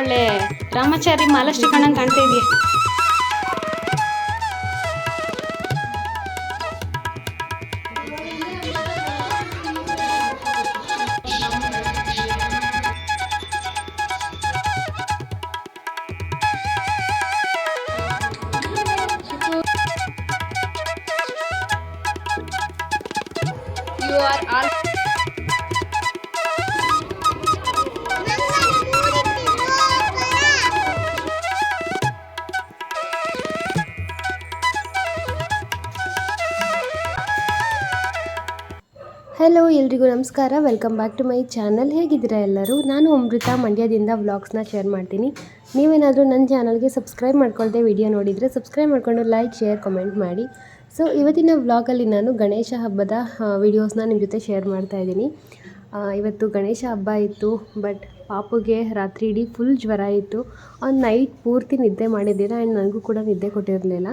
ಒಳ್ಳೆ ರಾಮಾಚಾರಿ ಮಾಲಾಶ್ರೀ ಕಣ್ಣಂಗೆ ಕಾಣ್ತಾ ಇದೆಯಾ. You are all ಹಲೋ ಎಲ್ರಿಗೂ ನಮಸ್ಕಾರ, welcome back to my channel. ಹೇಗಿದ್ದೀರಾ ಎಲ್ಲರೂ? ನಾನು ಅಮೃತ ಮಂಡ್ಯದಿಂದ ವ್ಲಾಗ್ಸ್ನ ಶೇರ್ ಮಾಡ್ತೀನಿ. ನೀವೇನಾದರೂ ನನ್ನ ಚಾನಲ್ಗೆ ಸಬ್ಸ್ಕ್ರೈಬ್ ಮಾಡ್ಕೊಳ್ದೆ ವಿಡಿಯೋ ನೋಡಿದರೆ ಸಬ್ಸ್ಕ್ರೈಬ್ ಮಾಡಿಕೊಂಡು ಲೈಕ್, ಶೇರ್, ಕಮೆಂಟ್ ಮಾಡಿ. ಸೊ ಇವತ್ತಿನ ವ್ಲಾಗಲ್ಲಿ ನಾನು ಗಣೇಶ ಹಬ್ಬದ ವಿಡಿಯೋಸ್ನ ನಿಮ್ಮ ಜೊತೆ ಶೇರ್ ಮಾಡ್ತಾ ಇದ್ದೀನಿ. ಇವತ್ತು ಗಣೇಶ ಹಬ್ಬ ಇತ್ತು, ಬಟ್ ಪಾಪುಗೆ ರಾತ್ರಿ ಇಡೀ ಫುಲ್ ಜ್ವರ ಇತ್ತು. ಅವ್ನು ನೈಟ್ ಪೂರ್ತಿ ನಿದ್ದೆ ಮಾಡಿದ್ದಿಲ್ಲ ಆ್ಯಂಡ್ ನನಗೂ ಕೂಡ ನಿದ್ದೆ ಕೊಟ್ಟಿರಲಿಲ್ಲ.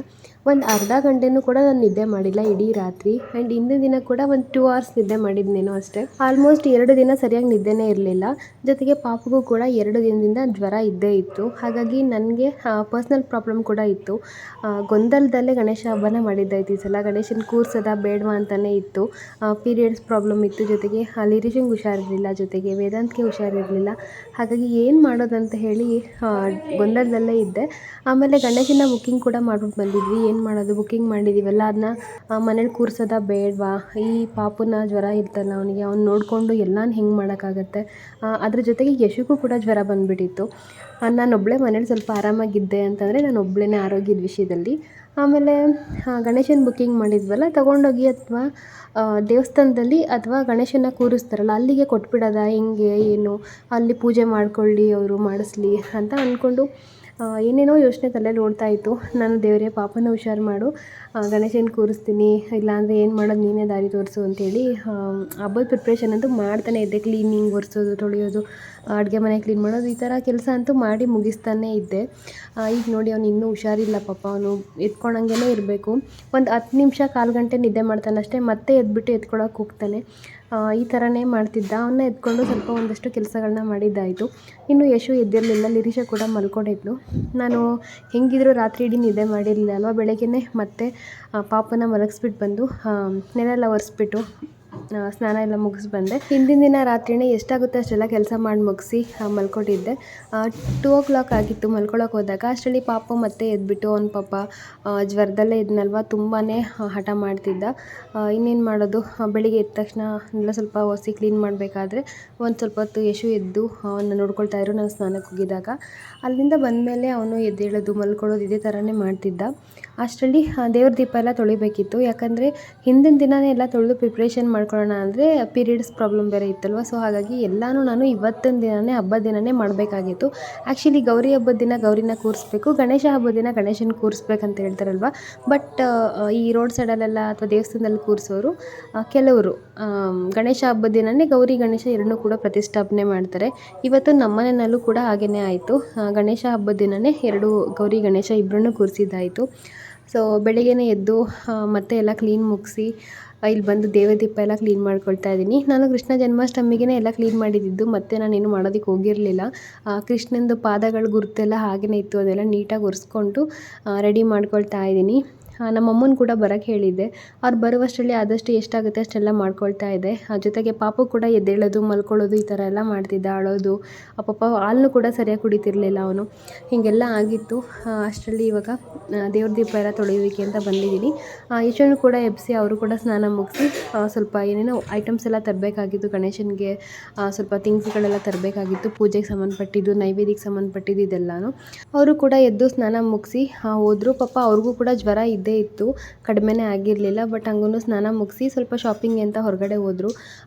ಒಂದು ಅರ್ಧ ಗಂಟೆನೂ ಕೂಡ ನಾನು ನಿದ್ದೆ ಮಾಡಿಲ್ಲ ಇಡೀ ರಾತ್ರಿ. ಆ್ಯಂಡ್ ಹಿಂದಿನ ದಿನ ಕೂಡ ಒಂದು 2 hours ನಿದ್ದೆ ಮಾಡಿದ್ನೇನೋ ಅಷ್ಟೇ. ಆಲ್ಮೋಸ್ಟ್ 2 ದಿನ ಸರಿಯಾಗಿ ನಿದ್ದೆನೇ ಇರಲಿಲ್ಲ. ಜೊತೆಗೆ ಪಾಪುಗೂ ಕೂಡ 2 ದಿನದಿಂದ ಜ್ವರ ಇದ್ದೇ ಇತ್ತು. ಹಾಗಾಗಿ ನನಗೆ ಪರ್ಸ್ನಲ್ ಪ್ರಾಬ್ಲಮ್ ಕೂಡ ಇತ್ತು. ಗೊಂದಲದಲ್ಲೇ ಗಣೇಶ ಹಬ್ಬನ ಮಾಡಿದ್ದಾಯ್ತು. ಈ ಸಲ ಗಣೇಶನ ಕೂರ್ಸೋದ ಬೇಡವಾ ಅಂತಲೇ ಇತ್ತು. ಪೀರಿಯಡ್ಸ್ ಪ್ರಾಬ್ಲಮ್ ಇತ್ತು, ಜೊತೆಗೆ ಲಿರಿಷಂಗೆ ಹುಷಾರಿರಲಿಲ್ಲ, ಜೊತೆಗೆ ವೇದಾಂತ್ಗೆ ಹುಷಾರಿರಲಿಲ್ಲ. ಹಾಗಾಗಿ ಏನು ಮಾಡೋದಂತ ಹೇಳಿ ಗೊಂದಲದಲ್ಲೇ ಇದ್ದೆ. ಆಮೇಲೆ ಗಣೇಶನ ಬುಕ್ಕಿಂಗ್ ಕೂಡ ಮಾಡ್ಬಿಟ್ಟು ಬಂದಿದ್ವಿ. ಏನು ಮಾಡೋದು, ಬುಕ್ಕಿಂಗ್ ಮಾಡಿದ್ದೀವಲ್ಲ, ಅದನ್ನ ಮನೇಲಿ ಕೂರ್ಸೋದ ಬೇಡವಾ? ಈ ಪಾಪುನ ಜ್ವರ ಇರ್ತಲ್ಲ ಅವನಿಗೆ, ಅವ್ನು ನೋಡಿಕೊಂಡು ಎಲ್ಲನೂ ಹೆಂಗೆ ಮಾಡೋಕ್ಕಾಗತ್ತೆ? ಅದ್ರ ಜೊತೆಗೆ ಯಶುಗೂ ಕೂಡ ಜ್ವರ ಬಂದುಬಿಟ್ಟಿತ್ತು. ನಾನೊಬ್ಬಳೇ ಮನೇಲಿ ಸ್ವಲ್ಪ ಆರಾಮಾಗಿದ್ದೆ ಅಂತಂದರೆ ನಾನೊಬ್ಬಳೇ ಆರೋಗ್ಯದ ವಿಷಯದಲ್ಲಿ. ಆಮೇಲೆ ಗಣೇಶನ ಬುಕ್ಕಿಂಗ್ ಮಾಡಿದ್ವಲ್ಲ, ತೊಗೊಂಡೋಗಿ ಅಥವಾ ದೇವಸ್ಥಾನದಲ್ಲಿ ಅಥವಾ ಗಣೇಶನ ಕೂರಿಸ್ತಾರಲ್ಲ ಅಲ್ಲಿಗೆ ಕೊಟ್ಬಿಡೋದ, ಹೆಂಗೆ ಏನು, ಅಲ್ಲಿ ಪೂಜೆ ಮಾಡ್ಕೊಳ್ಳಿ, ಅವರು ಮಾಡಿಸ್ಲಿ ಅಂತ ಅಂದ್ಕೊಂಡು ಏನೇನೋ ಯೋಚನೆ ತಲೆಯಲ್ಲಿ ಓಡ್ತಾ ಇತ್ತು. ನಾನು ದೇವರೇ ಪಾಪನ ಹುಷಾರು ಮಾಡು, ಗಣೇಶನ ಕೂರಿಸ್ತೀನಿ, ಇಲ್ಲಾಂದರೆ ಏನು ಮಾಡೋದು ನೀನೇ ದಾರಿ ತೋರಿಸು ಅಂತೇಳಿ ಹಬ್ಬದ ಪ್ರಿಪ್ರೇಷನ್ ಅಂತೂ ಮಾಡ್ತಾನೆ ಇದ್ದೆ. ಕ್ಲೀನಿಂಗ್, ಒರೆಸೋದು, ತೊಳೆಯೋದು, ಅಡುಗೆ ಮನೆ ಕ್ಲೀನ್ ಮಾಡೋದು, ಈ ಥರ ಕೆಲಸ ಅಂತೂ ಮಾಡಿ ಮುಗಿಸ್ತಾನೇ ಇದ್ದೆ. ಈಗ ನೋಡಿ ಅವ್ನು ಇನ್ನೂ ಹುಷಾರಿಲ್ಲ ಪಾಪ. ಅವನು ಎತ್ಕೊಳಂಗೆ ಇರಬೇಕು. ಒಂದು 10 ನಿಮಿಷ 1/4 ಗಂಟೆ ನಿದ್ದೆ ಮಾಡ್ತಾನೆ ಅಷ್ಟೇ, ಮತ್ತೆ ಎದ್ಬಿಟ್ಟು ಎತ್ಕೊಳಕ್ಕೆ ಹೋಗ್ತಾನೆ. ಈ ಥರನೇ ಮಾಡ್ತಿದ್ದ. ಅವನ್ನ ಎತ್ಕೊಂಡು ಸ್ವಲ್ಪ ಒಂದಷ್ಟು ಕೆಲಸಗಳನ್ನ ಮಾಡಿದ್ದಾಯಿತು. ಇನ್ನು ಯಶು ಎದ್ದಿರಲಿಲ್ಲ, ಲಿರಿಷಾ ಕೂಡ ಮಲ್ಕೊಂಡಿದ್ಲು. ನಾನು ಹೆಂಗಿದ್ರು ರಾತ್ರಿ ಇಡೀ ನಿದ್ದೆ ಮಾಡಿರಲಿಲ್ಲ ಅಲ್ವಾ. ಬೆಳಗ್ಗೆನೇ ಮತ್ತೆ ಪಾಪನ ಮಲಗಿಸ್ಬಿಟ್ಟು ಬಂದು ನೆಲ ಎಲ್ಲ ಒರೆಸ್ಬಿಟ್ಟು ಸ್ನಾನ ಎಲ್ಲ ಮುಗಿಸಿ ಬಂದೆ. ಹಿಂದಿನ ದಿನ ರಾತ್ರಿಯೇ ಎಷ್ಟಾಗುತ್ತೆ ಅಷ್ಟೆಲ್ಲ ಕೆಲಸ ಮಾಡಿ ಮುಗಿಸಿ ಮಲ್ಕೊಂಡಿದ್ದೆ. 2 o'clock ಆಗಿತ್ತು ಮಲ್ಕೊಳಕ್ಕೆ ಹೋದಾಗ. ಅಷ್ಟರಲ್ಲಿ ಪಾಪು ಮತ್ತೆ ಎದ್ಬಿಟ್ಟು ಅವ್ನ ಪಾಪ ಜ್ವರದಲ್ಲೇ ಇದ್ನಲ್ವ, ತುಂಬಾ ಹಠ ಮಾಡ್ತಿದ್ದ. ಇನ್ನೇನು ಮಾಡೋದು, ಬೆಳಿಗ್ಗೆ ಎದ್ದ ತಕ್ಷಣ ಎಲ್ಲ ಸ್ವಲ್ಪ ಒಸಿ ಕ್ಲೀನ್ ಮಾಡಬೇಕಾದ್ರೆ ಒಂದು ಸ್ವಲ್ಪ ಹೊತ್ತು ಯಶು ಎದ್ದು ಅವನ್ನ ನೋಡ್ಕೊಳ್ತಾ ಇದ್ರು ನಾನು ಸ್ನಾನಕ್ಕೆ ಹೋಗಿದ್ದಾಗ. ಅಲ್ಲಿಂದ ಬಂದಮೇಲೆ ಅವನು ಎದ್ದೇಳೋದು, ಮಲ್ಕೊಳ್ಳೋದು ಇದೇ ಥರನೇ ಮಾಡ್ತಿದ್ದ. ಅಷ್ಟರಲ್ಲಿ ದೇವ್ರ ದೀಪ ಎಲ್ಲ ತೊಳಿಬೇಕಿತ್ತು. ಯಾಕಂದರೆ ಹಿಂದಿನ ದಿನವೇ ಎಲ್ಲ ತೊಳೆದು ಪ್ರಿಪ್ರೇಷನ್ ಮಾಡ್ಕೊಳ್ಳೋಣ ಅಂದರೆ ಪೀರಿಯಡ್ಸ್ ಪ್ರಾಬ್ಲಮ್ ಬೇರೆ ಇತ್ತಲ್ವ. ಸೊ ಹಾಗಾಗಿ ಎಲ್ಲನೂ ನಾನು ಇವತ್ತಿನ ದಿನವೇ, ಹಬ್ಬದ ದಿನವೇ ಮಾಡಬೇಕಾಗಿತ್ತು. ಆ್ಯಕ್ಚುಲಿ ಗೌರಿ ಹಬ್ಬದ ದಿನ ಗೌರಿನ ಕೂರಿಸ್ಬೇಕು, ಗಣೇಶ ಹಬ್ಬದ ದಿನ ಗಣೇಶನ ಕೂರಿಸ್ಬೇಕಂತ ಹೇಳ್ತಾರಲ್ವ. ಬಟ್ ಈ ರೋಡ್ ಸೈಡಲ್ಲೆಲ್ಲ ಅಥವಾ ದೇವಸ್ಥಾನದಲ್ಲಿ ಕೂರಿಸೋರು ಕೆಲವರು ಗಣೇಶ ಹಬ್ಬದ ದಿನವೇ ಗೌರಿ ಗಣೇಶ ಎರಡನ್ನೂ ಕೂಡ ಪ್ರತಿಷ್ಠಾಪನೆ ಮಾಡ್ತಾರೆ. ಇವತ್ತು ನಮ್ಮ ಮನೆಯಲ್ಲೂ ಕೂಡ ಹಾಗೇ ಆಯಿತು. ಗಣೇಶ ಹಬ್ಬದ ದಿನವೇ 2 ಗೌರಿ ಗಣೇಶ ಇಬ್ಬರನ್ನೂ ಕೂರಿಸಿದ್ದಾಯಿತು. ಸೊ ಬೆಳಗ್ಗೆನೇ ಎದ್ದು ಮತ್ತೆ ಎಲ್ಲ ಕ್ಲೀನ್ ಮುಗಿಸಿ ಇಲ್ಲಿ ಬಂದು ದೇವರ ದೀಪ ಎಲ್ಲ ಕ್ಲೀನ್ ಮಾಡ್ಕೊಳ್ತಾ ಇದ್ದೀನಿ. ನಾನು ಕೃಷ್ಣ ಜನ್ಮಾಷ್ಟಮಿಗೆ ಎಲ್ಲ ಕ್ಲೀನ್ ಮಾಡಿದ್ದು, ಮತ್ತು ನಾನೇನು ಮಾಡೋದಕ್ಕೆ ಹೋಗಿರಲಿಲ್ಲ. ಕೃಷ್ಣಂದು ಪಾದಗಳ ಗುರುತೆಲ್ಲ ಹಾಗೇ ಇತ್ತು, ಅದೆಲ್ಲ ನೀಟಾಗಿ ಒರೆಸ್ಕೊಂಡು ರೆಡಿ ಮಾಡ್ಕೊಳ್ತಾ ಇದ್ದೀನಿ. ನಮ್ಮಮ್ಮನ ಕೂಡ ಬರೋಕ್ಕೆ ಹೇಳಿದ್ದೆ. ಅವ್ರು ಬರುವಷ್ಟರಲ್ಲಿ ಆದಷ್ಟು ಎಷ್ಟಾಗುತ್ತೆ ಅಷ್ಟೆಲ್ಲ ಮಾಡ್ಕೊಳ್ತಾ ಇದ್ದೆ. ಜೊತೆಗೆ ಪಾಪು ಕೂಡ ಎದ್ದೇಳೋದು, ಮಲ್ಕೊಳ್ಳೋದು ಈ ಥರ ಎಲ್ಲ ಮಾಡ್ತಿದ್ದ. ಅಳೋದು, ಪಾಪ ಹಾಲನ್ನು ಕೂಡ ಸರಿಯಾಗಿ ಕುಡಿತಿರಲಿಲ್ಲ ಅವನು. ಹೀಗೆಲ್ಲ ಆಗಿತ್ತು. ಅಷ್ಟರಲ್ಲಿ ಇವಾಗ ದೇವ್ರ ದೀಪ ಎಲ್ಲ ತೊಳೆಯೋದಕ್ಕೆ ಅಂತ ಬಂದಿದ್ದೀನಿ. ಯಶೋನು ಕೂಡ ಎಬ್ಬಿಸಿ ಅವರು ಕೂಡ ಸ್ನಾನ ಮುಗಿಸಿ ಸ್ವಲ್ಪ ಏನೇನೋ ಐಟಮ್ಸ್ ಎಲ್ಲ ತರಬೇಕಾಗಿತ್ತು. ಗಣೇಶನಿಗೆ ಸ್ವಲ್ಪ ಥಿಂಗ್ಸ್ಗಳೆಲ್ಲ ತರಬೇಕಾಗಿತ್ತು, ಪೂಜೆಗೆ ಸಂಬಂಧಪಟ್ಟಿದ್ದು, ನೈವೇದ್ಯಕ್ಕೆ ಸಂಬಂಧಪಟ್ಟಿದ್ದು ಇದೆಲ್ಲನೂ. ಅವರು ಕೂಡ ಎದ್ದು ಸ್ನಾನ ಮುಗಿಸಿ ಹೋದರು. ಪಾಪ ಅವ್ರಿಗೂ ಕೂಡ ಜ್ವರ ಇದ್ದೇ ಇತ್ತು, ಕಡಿಮೆನೇ ಆಗಿರಲಿಲ್ಲ. ಬಟ್ ಹಂಗೂ ಸ್ನಾನ ಮುಗಿಸಿ ಸ್ವಲ್ಪ ಶಾಪಿಂಗ್ ಅಂತ ಹೊರಗಡೆ ಹೋದರು.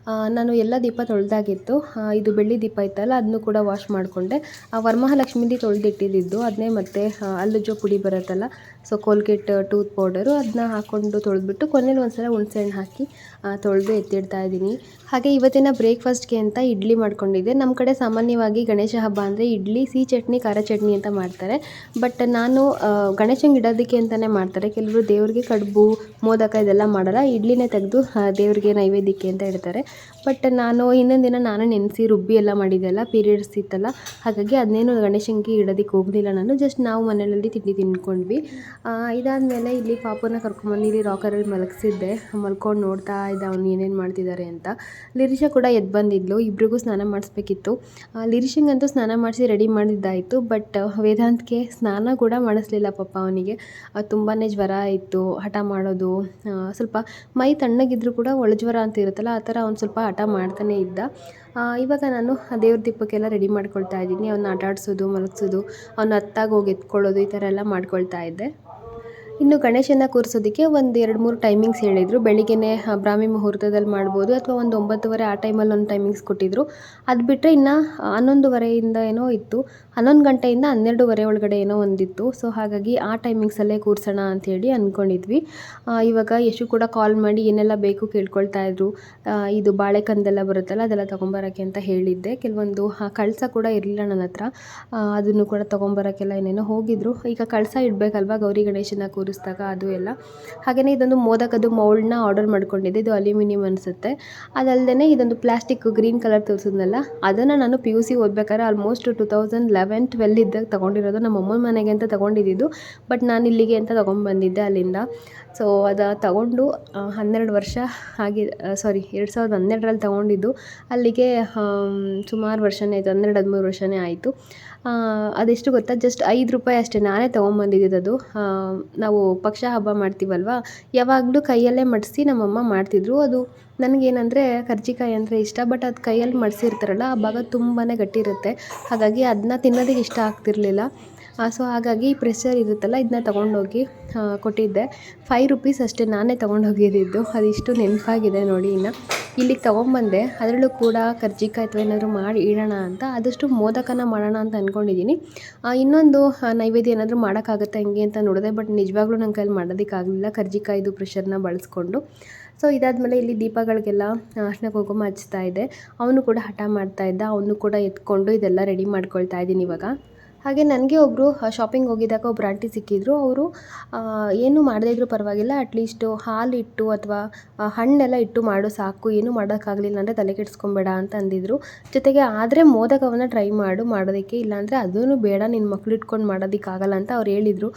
ನಾನು ಎಲ್ಲ ದೀಪ ತೊಳೆದಾಗಿತ್ತು. ಇದು ಬೆಳ್ಳಿ ದೀಪ ಇತ್ತಲ್ಲ, ಅದನ್ನು ಕೂಡ ವಾಶ್ ಮಾಡಿಕೊಂಡೆ. ವರಮಹಾಲಕ್ಷ್ಮಿದು ತೊಳೆದಿಟ್ಟಿದ್ದು ಅದನ್ನೇ ಮತ್ತೆ ಅಲ್ಲುಜ್ಜೋ ಪುಡಿ ಬರುತ್ತಲ್ಲ, ಸೊ ಕೋಲ್ಗೇಟ್ ಟೂತ್ ಪೌಡರು ಅದನ್ನ ಹಾಕ್ಕೊಂಡು ತೊಳೆದ್ಬಿಟ್ಟು ಕೊನೆಯಲ್ಲಿ ಒಂದ್ಸಲ ಹುಣಸೆಹಣ್ಣು ಹಾಕಿ ತೊಳೆದು ಎತ್ತಿಡ್ತಾ ಇದ್ದೀನಿ. ಹಾಗೆ ಇವತ್ತಿನ ಬ್ರೇಕ್ಫಾಸ್ಟ್ಗೆ ಅಂತ ಇಡ್ಲಿ ಮಾಡ್ಕೊಂಡಿದ್ದೆ. ನಮ್ಮ ಕಡೆ ಸಾಮಾನ್ಯವಾಗಿ ಗಣೇಶ ಹಬ್ಬ ಅಂದರೆ ಇಡ್ಲಿ, ಸಿಹಿ ಚಟ್ನಿ, ಖಾರ ಚಟ್ನಿ ಅಂತ ಮಾಡ್ತಾರೆ. ಬಟ್ ನಾನು ಗಣೇಶಂಗೆ ಇಡೋದಕ್ಕೆ ಅಂತಲೇ ಮಾಡ್ತಾರೆ. ಕೆಲವರು ದೇವ್ರಿಗೆ ಕಡುಬು, ಮೋದಕ ಇದೆಲ್ಲ ಮಾಡಲ್ಲ, ಇಡ್ಲಿನೇ ತೆಗೆದು ದೇವ್ರಿಗೆ ನೈವೇದ್ಯಕ್ಕೆ ಅಂತ ಇಡ್ತಾರೆ. ಬಟ್ ನಾನು ಇನ್ನೊಂದು ದಿನ ನಾನು ನೆನೆಸಿ ರುಬ್ಬಿ ಎಲ್ಲ ಮಾಡಿದ್ದೆಲ್ಲ ಪೀರಿಯಡ್ಸ್ ಇತ್ತಲ್ಲ, ಹಾಗಾಗಿ ಅದನ್ನೇನು ಗಣೇಶಂಗೆ ಇಡೋದಕ್ಕೆ ಹೋಗಲಿಲ್ಲ ನಾನು. ಜಸ್ಟ್ ನಾವು ಮನೆಯಲ್ಲಿ ತಿಂಡಿ ತಿಂದ್ಕೊಂಡ್ವಿ. ಇದಾದಮೇಲೆ ಇಲ್ಲಿ ಪಾಪುನ ಕರ್ಕೊಂಬಂದು ಇಲ್ಲಿ ರಾಕರಲ್ಲಿ ಮಲಗಿಸಿದ್ದೆ. ಮಲ್ಕೊಂಡು ನೋಡ್ತಾ ಇದ್ದ ಅವ್ನು ಏನೇನು ಮಾಡ್ತಿದ್ದಾರೆ ಅಂತ. ಲಿರಿಷಾ ಕೂಡ ಎದ್ದು ಬಂದಿದ್ಲು. ಇಬ್ರಿಗೂ ಸ್ನಾನ ಮಾಡಿಸ್ಬೇಕಿತ್ತು. ಲಿರಿಷಂಗಂತೂ ಸ್ನಾನ ಮಾಡಿಸಿ ರೆಡಿ ಮಾಡಿದ್ದಾಯಿತು. ಬಟ್ ವೇದಾಂತ್ಗೆ ಸ್ನಾನ ಕೂಡ ಮಾಡಿಸ್ಲಿಲ್ಲ ಪಾಪ. ಅವನಿಗೆ ತುಂಬಾ ಜ್ವರ ಇತ್ತು, ಹಠ ಮಾಡೋದು, ಸ್ವಲ್ಪ ಮೈ ತಣ್ಣಗಿದ್ರು ಕೂಡ ಒಳಜ್ವರ ಅಂತ ಇರುತ್ತಲ್ಲ, ಆ ಥರ ಅವ್ನು ಸ್ವಲ್ಪ ಹಠ ಮಾಡ್ತಾನೆ ಇದ್ದ. ಇವಾಗ ನಾನು ದೇವ್ರ ದೀಪಕ್ಕೆಲ್ಲ ರೆಡಿ ಮಾಡ್ಕೊಳ್ತಾ ಇದ್ದೀನಿ. ಅವ್ನ ಆಟ ಆಡಿಸೋದು, ಮಲಗಿಸೋದು, ಅವ್ನು ಹತ್ತಾಗಿ ಹೋಗಿ ಎತ್ಕೊಳ್ಳೋದು, ಈ ಥರ ಎಲ್ಲ ಮಾಡ್ಕೊಳ್ತಾ ಇದ್ದೆ. ಇನ್ನು ಗಣೇಶನ ಕೂರಿಸೋದಕ್ಕೆ ಒಂದು 2-3 ಟೈಮಿಂಗ್ಸ್ ಹೇಳಿದರು. ಬೆಳಿಗ್ಗೆನೇ ಬ್ರಾಹ್ಮಿ ಮುಹೂರ್ತದಲ್ಲಿ ಮಾಡ್ಬೋದು, ಅಥವಾ ಒಂದು 9:30 ಆ ಟೈಮಲ್ಲಿ ಒಂದು ಟೈಮಿಂಗ್ಸ್ ಕೊಟ್ಟಿದ್ದರು. ಅದು ಬಿಟ್ಟರೆ ಇನ್ನು 11:30 ಏನೋ ಇತ್ತು, 11 ಗಂಟೆಯಿಂದ 12:30 ಒಳಗಡೆ ಏನೋ ಒಂದಿತ್ತು. ಸೊ ಹಾಗಾಗಿ ಆ ಟೈಮಿಂಗ್ಸಲ್ಲೇ ಕೂರಿಸೋಣ ಅಂಥೇಳಿ ಅಂದ್ಕೊಂಡಿದ್ವಿ. ಇವಾಗ ಯಶು ಕೂಡ ಕಾಲ್ ಮಾಡಿ ಏನೆಲ್ಲ ಬೇಕು ಕೇಳ್ಕೊಳ್ತಾ ಇದ್ರು. ಇದು ಬಾಳೆಕಂದೆಲ್ಲ ಬರುತ್ತಲ್ಲ, ಅದೆಲ್ಲ ತೊಗೊಂಬರೋಕ್ಕೆ ಅಂತ ಹೇಳಿದ್ದೆ. ಕೆಲವೊಂದು ಕಳಸ ಕೂಡ ಇರಲಿಲ್ಲ ನನ್ನ ಹತ್ರ, ಅದನ್ನು ಕೂಡ ತೊಗೊಂಬರೋಕ್ಕೆಲ್ಲ ಏನೇನೋ ಹೋಗಿದ್ರು. ಈಗ ಕಳಸ ಇಡಬೇಕಲ್ವ ಗೌರಿ ಗಣೇಶನ ಕೂರಿಸಿದಾಗ, ಅದು ಎಲ್ಲ. ಹಾಗೆಯೇ ಇದೊಂದು ಮೋದಕದ್ದು ಮೌಲ್ಡ್ನ ಆರ್ಡರ್ ಮಾಡ್ಕೊಂಡಿದ್ದೆ. ಇದು ಅಲ್ಯೂಮಿನಿಯಂ ಅನಿಸುತ್ತೆ. ಅದಲ್ಲದೆ ಇದೊಂದು ಪ್ಲಾಸ್ಟಿಕ್ ಗ್ರೀನ್ ಕಲರ್ ತೋರಿಸಿದ್ನಲ್ಲ, ಅದನ್ನು ನಾನು PUC ಓದಬೇಕಾದ್ರೆ ಆಲ್ಮೋಸ್ಟ್ 2011-12 ಇದ್ದಾಗ ತೊಗೊಂಡಿರೋದು. ನಮ್ಮ ಅಮ್ಮನ ಮನೆಗೆ ಅಂತ ತೊಗೊಂಡಿದ್ದು, ಬಟ್ ನಾನು ಇಲ್ಲಿಗೆ ಅಂತ ತೊಗೊಂಡ್ಬಂದಿದ್ದೆ ಅಲ್ಲಿಂದ. ಸೊ ಅದು ತಗೊಂಡು 12 ವರ್ಷ ಆಗಿ, 2012ರಲ್ಲಿ ತೊಗೊಂಡಿದ್ದು. ಅಲ್ಲಿಗೆ ಸುಮಾರು ವರ್ಷನೇ ಆಯಿತು, 12-13 ವರ್ಷನೇ ಆಯಿತು. ಅದೆಷ್ಟು ಗೊತ್ತಾ, ಜಸ್ಟ್ ₹5 ಅಷ್ಟೇ. ನಾನೇ ತೊಗೊಂಬಂದಿದ್ದು ಅದು. ನಾವು ಪಕ್ಷ ಹಬ್ಬ ಮಾಡ್ತೀವಲ್ವ, ಯಾವಾಗಲೂ ಕೈಯಲ್ಲೇ ಮಡಿಸಿ ನಮ್ಮಮ್ಮ ಮಾಡ್ತಿದ್ರು. ಅದು ನನಗೇನಂದರೆ ಕರ್ಜಿಕಾಯಿ ಅಂದರೆ ಇಷ್ಟ, ಬಟ್ ಅದು ಕೈಯಲ್ಲಿ ಮಡಿಸಿರ್ತಾರಲ್ಲ, ಆ ಭಾಗ ತುಂಬಾ ಗಟ್ಟಿ ಇರುತ್ತೆ. ಹಾಗಾಗಿ ಅದನ್ನ ತಿನ್ನೋದಕ್ಕೆ ಇಷ್ಟ ಆಗ್ತಿರ್ಲಿಲ್ಲ. ಸೊ ಹಾಗಾಗಿ ಪ್ರೆಷರ್ ಇರುತ್ತಲ್ಲ, ಇದನ್ನ ತೊಗೊಂಡೋಗಿ ಕೊಟ್ಟಿದ್ದೆ. ₹5 ಅಷ್ಟೇ ನಾನೇ ತೊಗೊಂಡೋಗಿದ್ದು. ಅದಿಷ್ಟು ನೆನಪಾಗಿದೆ ನೋಡಿ. ಇನ್ನು ಇಲ್ಲಿಗೆ ತೊಗೊಂಬಂದೆ. ಅದರಲ್ಲೂ ಕೂಡ ಕರ್ಜಿಕಾಯಿ ಅಥವಾ ಏನಾದರೂ ಮಾಡಿ ಇಡೋಣ ಅಂತ, ಆದಷ್ಟು ಮೋದಕನ ಮಾಡೋಣ ಅಂತ ಅಂದ್ಕೊಂಡಿದ್ದೀನಿ. ಇನ್ನೊಂದು ನೈವೇದ್ಯ ಏನಾದರೂ ಮಾಡೋಕ್ಕಾಗುತ್ತಾ ಹೆಂಗೆ ಅಂತ ನೋಡಿದೆ, ಬಟ್ ನಿಜವಾಗ್ಲೂ ನನ್ನ ಕೈಯಲ್ಲಿ ಮಾಡೋದಕ್ಕಾಗಲಿಲ್ಲ ಕರ್ಜಿಕಾಯ್ದು ಪ್ರೆಷರ್ನ ಬಳಸ್ಕೊಂಡು. ಸೊ ಇದಾದಮೇಲೆ ಇಲ್ಲಿ ದೀಪಗಳಿಗೆಲ್ಲ ಅರಿಶಿನ ಕುಂಕುಮ ಹಚ್ತಾ ಇದ್ದೆ. ಅವನು ಕೂಡ ಹಠ ಮಾಡ್ತಾ ಇದ್ದ. ಅವನು ಕೂಡ ಎತ್ಕೊಂಡು ಇದೆಲ್ಲ ರೆಡಿ ಮಾಡ್ಕೊಳ್ತಾ ಇದ್ದೀನಿ ಇವಾಗ. ಹಾಗೆ ನನಗೆ ಒಬ್ಬರು ಶಾಪಿಂಗ್ ಹೋಗಿದ್ದಾಗ ಒಬ್ಬರು ಆಂಟಿ ಸಿಕ್ಕಿದ್ರು. ಅವರು ಏನು ಮಾಡದೇ ಇದ್ರೂ ಪರವಾಗಿಲ್ಲ, ಅಟ್ಲೀಸ್ಟು ಹಾಲಿಟ್ಟು ಅಥವಾ ಹಣ್ಣೆಲ್ಲ ಇಟ್ಟು ಮಾಡು ಸಾಕು, ಏನೂ ಮಾಡೋಕ್ಕಾಗಲಿಲ್ಲ ಅಂದರೆ ತಲೆ ಕೆಡಿಸ್ಕೊಬೇಡ ಅಂತ ಅಂದಿದ್ರು. ಜೊತೆಗೆ ಆದರೆ ಮೋದಕವನ್ನು ಟ್ರೈ ಮಾಡೋದಕ್ಕೆ, ಇಲ್ಲಾಂದರೆ ಅದೂ ಬೇಡ, ನಿನ್ನ ಮಕ್ಳು ಇಟ್ಕೊಂಡು ಮಾಡೋದಕ್ಕಾಗಲ್ಲ ಅಂತ ಅವ್ರು ಹೇಳಿದರು.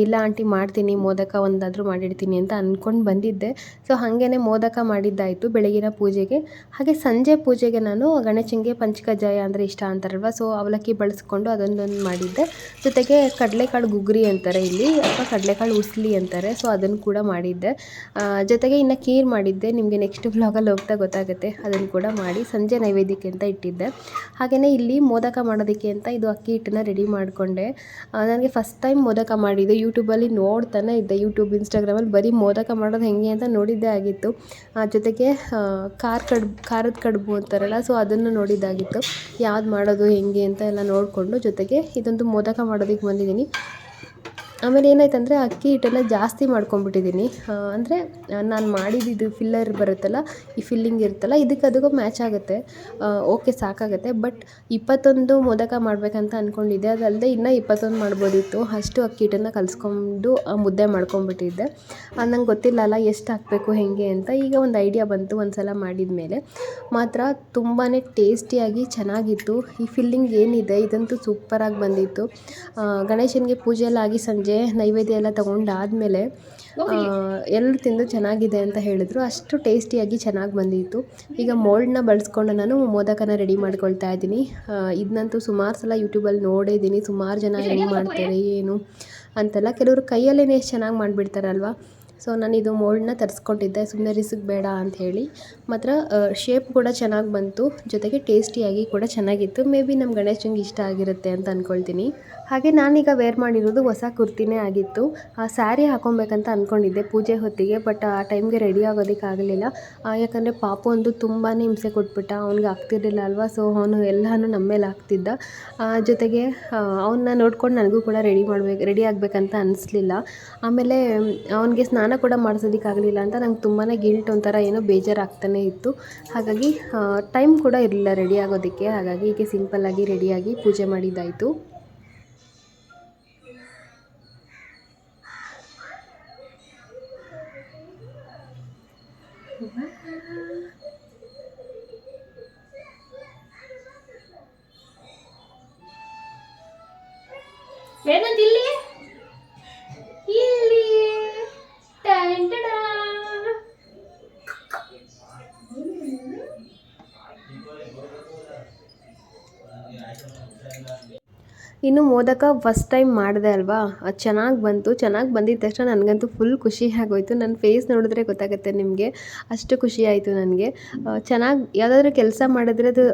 ಇಲ್ಲ ಆಂಟಿ ಮಾಡ್ತೀನಿ, ಮೋದಕ ಒಂದಾದರೂ ಮಾಡಿಡ್ತೀನಿ ಅಂತ ಅಂದ್ಕೊಂಡು ಬಂದಿದ್ದೆ. ಸೊ ಹಾಗೇ ಮೋದಕ ಮಾಡಿದ್ದಾಯಿತು ಬೆಳಗಿನ ಪೂಜೆಗೆ. ಹಾಗೆ ಸಂಜೆ ಪೂಜೆಗೆ ನಾನು ಗಣೇಶನಿಗೆ ಪಂಚಕಜ್ಜಾಯ ಅಂದರೆ ಇಷ್ಟ ಅಂತಾರಲ್ವ, ಸೊ ಅವಲಕ್ಕಿ ಬಳಸ್ಕೊಂಡು ಅದೊಂದೊಂದು ಮಾಡಿದ್ದೆ. ಜೊತೆಗೆ ಕಡಲೆಕಾಳು ಗುಗ್ರಿ ಅಂತಾರೆ ಇಲ್ಲಿ, ಅಥವಾ ಕಡಲೆಕಾಳು ಉಸ್ಲಿ ಅಂತಾರೆ. ಸೊ ಅದನ್ನು ಕೂಡ ಮಾಡಿದ್ದೆ. ಜೊತೆಗೆ ಇನ್ನು ಖೀರ್ ಮಾಡಿದ್ದೆ. ನಿಮಗೆ ನೆಕ್ಸ್ಟ್ ವ್ಲಾಗಲ್ಲಿ ಹೋಗ್ತಾ ಗೊತ್ತಾಗುತ್ತೆ. ಅದನ್ನು ಕೂಡ ಮಾಡಿ ಸಂಜೆ ನೈವೇದ್ಯಕ್ಕೆ ಅಂತ ಇಟ್ಟಿದ್ದೆ. ಹಾಗೆಯೇ ಇಲ್ಲಿ ಮೋದಕ ಮಾಡೋದಕ್ಕೆ ಅಂತ ಇದು ಅಕ್ಕಿ ಹಿಟ್ಟನ್ನು ರೆಡಿ ಮಾಡಿಕೊಂಡೆ. ನನಗೆ ಫಸ್ಟ್ ಟೈಮ್ ಮೋದಕ ಮಾಡಿದ್ದೆ. ಯೂಟ್ಯೂಬಲ್ಲಿ ನೋಡ್ತಾನೆ ಇದ್ದೆ. ಯೂಟ್ಯೂಬ್, ಇನ್ಸ್ಟಾಗ್ರಾಮಲ್ಲಿ ಬರೀ ಮೋದಕ ಮಾಡೋದು ಹೇಗೆ ಅಂತ ನೋಡಿದ್ದೇ ಆಗಿತ್ತು. ಜೊತೆಗೆ ಖಾರದ ಕಡುಬು ಅಂತಾರಲ್ಲ, ಸೊ ಅದನ್ನು ನೋಡಿದ್ದಾಗಿತ್ತು. ಯಾವ್ದು ಮಾಡೋದು ಹೆಂಗೆ ಅಂತ ಎಲ್ಲ ನೋಡಿಕೊಂಡು ಜೊತೆಗೆ ಇದೊಂದು ಮೋದಕ ಮಾಡೋದಕ್ಕೆ ಬಂದಿದ್ದೀನಿ. ಆಮೇಲೆ ಏನಾಯ್ತಂದರೆ ಅಕ್ಕಿ ಹಿಟ್ಟೆಲ್ಲ ಜಾಸ್ತಿ ಮಾಡ್ಕೊಂಬಿಟ್ಟಿದ್ದೀನಿ. ಅಂದರೆ ನಾನು ಮಾಡಿದ್ದು ಫಿಲ್ಲರ್ ಬರುತ್ತಲ್ಲ, ಈ ಫಿಲ್ಲಿಂಗ್ ಇರುತ್ತಲ್ಲ, ಅದಕ್ಕೂ ಮ್ಯಾಚ್ ಆಗುತ್ತೆ. ಓಕೆ, ಸಾಕಾಗುತ್ತೆ. ಬಟ್ 21 ಮೋದಕ ಮಾಡಬೇಕಂತ ಅಂದ್ಕೊಂಡಿದ್ದೆ. ಅದಲ್ಲದೆ ಇನ್ನೂ 21 ಮಾಡ್ಬೋದಿತ್ತು. ಅಷ್ಟು ಅಕ್ಕಿ ಹಿಟ್ಟನ್ನು ಕಲಿಸ್ಕೊಂಡು ಮುದ್ದೆ ಮಾಡ್ಕೊಂಬಿಟ್ಟಿದ್ದೆ. ನಂಗೆ ಗೊತ್ತಿಲ್ಲಲ್ಲ ಎಷ್ಟು ಹಾಕಬೇಕು ಹೇಗೆ ಅಂತ. ಈಗ ಒಂದು ಐಡಿಯಾ ಬಂತು ಒಂದು ಸಲ ಮಾಡಿದ ಮೇಲೆ. ಮಾತ್ರ ತುಂಬಾ ಟೇಸ್ಟಿಯಾಗಿ ಚೆನ್ನಾಗಿತ್ತು. ಈ ಫಿಲ್ಲಿಂಗ್ ಏನಿದೆ ಇದಂತೂ ಸೂಪರಾಗಿ ಬಂದಿತ್ತು. ಗಣೇಶನಿಗೆ ಪೂಜೆ ಎಲ್ಲ ಆಗಿ ಸಂಜೆ ನೈವೇದ್ಯ ಎಲ್ಲ ತೊಗೊಂಡಾದಮೇಲೆ ಎಲ್ಲರೂ ತಿಂದು ಚೆನ್ನಾಗಿದೆ ಅಂತ ಹೇಳಿದ್ರು. ಅಷ್ಟು ಟೇಸ್ಟಿಯಾಗಿ ಚೆನ್ನಾಗಿ ಬಂದಿತ್ತು. ಈಗ ಮೋಲ್ಡ್ನ ಬಳಸ್ಕೊಂಡು ನಾನು ಮೋದಕನ ರೆಡಿ ಮಾಡ್ಕೊಳ್ತಾ ಇದ್ದೀನಿ. ಇದನ್ನಂತೂ ಸುಮಾರು ಸಲ ಯೂಟ್ಯೂಬಲ್ಲಿ ನೋಡಿದ್ದೀನಿ. ಸುಮಾರು ಜನ ಹೆಂಗೆ ಮಾಡ್ತಾರೆ ಏನು ಅಂತೆಲ್ಲ. ಕೆಲವರು ಕೈಯಲ್ಲೇ ಎಷ್ಟು ಚೆನ್ನಾಗಿ ಮಾಡಿಬಿಡ್ತಾರಲ್ವ. ಸೊ ನಾನಿದು ಮೋಲ್ಡ್ನ ತರಿಸ್ಕೊಟ್ಟಿದ್ದೆ ಸುಮ್ಮನೆ ರಿಸ್ಕ್ ಬೇಡ ಅಂತ ಹೇಳಿ. ಮಾತ್ರ ಶೇಪ್ ಕೂಡ ಚೆನ್ನಾಗಿ ಬಂತು, ಜೊತೆಗೆ ಟೇಸ್ಟಿಯಾಗಿ ಕೂಡ ಚೆನ್ನಾಗಿತ್ತು. ಮೇ ಬಿ ನಮ್ಮ ಗಣೇಶಂಗೆ ಇಷ್ಟ ಆಗಿರುತ್ತೆ ಅಂತ ಅಂದ್ಕೊಳ್ತೀನಿ. ಹಾಗೆ ನಾನೀಗ ವೇರ್ ಮಾಡಿರೋದು ಹೊಸ ಕುರ್ತಿನೇ ಆಗಿತ್ತು. ಸ್ಯಾರಿ ಹಾಕೊಬೇಕಂತ ಅಂದ್ಕೊಂಡಿದ್ದೆ ಪೂಜೆ ಹೊತ್ತಿಗೆ, ಬಟ್ ಆ ಟೈಮ್ಗೆ ರೆಡಿ ಆಗೋದಕ್ಕಾಗಲಿಲ್ಲ. ಯಾಕಂದರೆ ಪಾಪು ಒಂದು ತುಂಬಾ ಹಿಂಸೆ ಕೊಟ್ಬಿಟ್ಟ, ಅವ್ನಿಗೆ ಆಗ್ತಿರಲಿಲ್ಲ ಅಲ್ವಾ. ಸೊ ಅವನು ಎಲ್ಲನೂ ನಮ್ಮ ಮೇಲೆ ಆಗ್ತಿದ್ದ. ಜೊತೆಗೆ ಅವನ್ನ ನೋಡ್ಕೊಂಡು ನನಗೂ ಕೂಡ ರೆಡಿ ಆಗಬೇಕಂತ ಅನಿಸ್ಲಿಲ್ಲ. ಆಮೇಲೆ ಅವನಿಗೆ ಸ್ನಾನ ಕೂಡ ಮಾಡಿಸೋದಕ್ಕಾಗಲಿಲ್ಲ ಅಂತ ನಂಗೆ ತುಂಬಾ ಗಿಲ್ಟ್, ಒಂಥರ ಏನೋ ಬೇಜಾರಾಗ್ತಾನೆ ಇತ್ತು. ಹಾಗಾಗಿ ಟೈಮ್ ಕೂಡ ಇರಲಿಲ್ಲ ರೆಡಿ ಆಗೋದಕ್ಕೆ. ಹಾಗಾಗಿ ಹೀಗೆ ಸಿಂಪಲ್ಲಾಗಿ ರೆಡಿಯಾಗಿ ಪೂಜೆ ಮಾಡಿದ್ದಾಯಿತು. ಏನಂತ ಇಲ್ಲಿ ಇಲ್ಲಿ ಟಂಟಡಾ. ಇನ್ನು ಮೋದಕ ಫಸ್ಟ್ ಟೈಮ್ ಮಾಡಿದೆ ಅಲ್ವಾ, ಅದು ಚೆನ್ನಾಗಿ ಬಂತು. ಚೆನ್ನಾಗಿ ಬಂದಿದ್ದ ತಕ್ಷಣ ನನಗಂತೂ ಫುಲ್ ಖುಷಿ ಆಗೋಯ್ತು. ನನ್ನ ಫೇಸ್ ನೋಡಿದ್ರೆ ಗೊತ್ತಾಗುತ್ತೆ ನಿಮಗೆ, ಅಷ್ಟು ಖುಷಿ ಆಯಿತು ನನಗೆ. ಚೆನ್ನಾಗಿ ಯಾವುದಾದ್ರೂ ಕೆಲಸ ಮಾಡಿದ್ರೆ ಅದು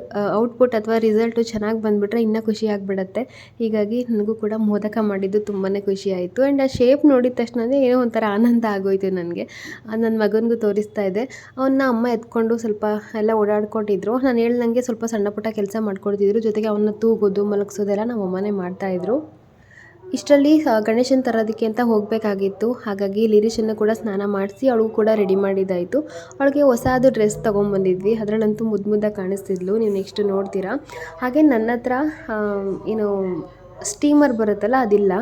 ಔಟ್ಪುಟ್ ಅಥವಾ ರಿಸಲ್ಟು ಚೆನ್ನಾಗಿ ಬಂದುಬಿಟ್ರೆ ಇನ್ನೂ ಖುಷಿ ಆಗಿಬಿಡತ್ತೆ. ಹೀಗಾಗಿ ನನಗೂ ಕೂಡ ಮೋದಕ ಮಾಡಿದ್ದು ತುಂಬಾ ಖುಷಿ ಆಯಿತು. ಆ್ಯಂಡ್ ಆ ಶೇಪ್ ನೋಡಿದ ತಕ್ಷಣವೇ ಏನೋ ಒಂಥರ ಆನಂದ ಆಗೋಯ್ತು ನನಗೆ. ನನ್ನ ಮಗನಿಗೂ ತೋರಿಸ್ತಾ ಇದ್ದೆ. ಅವನ್ನ ಅಮ್ಮ ಎತ್ಕೊಂಡು ಸ್ವಲ್ಪ ಎಲ್ಲ ಓಡಾಡ್ಕೊಂಡಿದ್ರು. ನಾನು ಹೇಳ್ದಂಗೆ ಸ್ವಲ್ಪ ಸಣ್ಣ ಪುಟ್ಟ ಕೆಲಸ ಮಾಡ್ಕೊಡ್ತಿದ್ರು. ಜೊತೆಗೆ ಅವನ್ನ ತೂಗೋದು ಮಲಗಿಸೋದೆಲ್ಲ ನಮ್ಮ ಅಮ್ಮನೇ ಮಾಡ್ತಾಯಿದ್ರು. ಇಷ್ಟರಲ್ಲಿ ಗಣೇಶನ ತರೋದಕ್ಕೆ ಅಂತ ಹೋಗಬೇಕಾಗಿತ್ತು. ಹಾಗಾಗಿ ಲಿರೀಶನ್ನು ಕೂಡ ಸ್ನಾನ ಮಾಡಿಸಿ ಅವಳಿಗೂ ಕೂಡ ರೆಡಿ ಮಾಡಿದ್ದಾಯಿತು. ಅವಳಿಗೆ ಹೊಸದು ಡ್ರೆಸ್ ತೊಗೊಂಬಂದಿದ್ವಿ, ಅದರಲ್ಲಂತೂ ಮುದ್ದಾಗಿ ಕಾಣಿಸ್ತಿದ್ಲು, ನೀವು ನೆಕ್ಸ್ಟ್ ನೋಡ್ತೀರಾ. ಹಾಗೆ ನನ್ನ ಹತ್ರ ಏನು ಸ್ಟೀಮರ್ ಬರುತ್ತಲ್ಲ ಅದಿಲ್ಲ.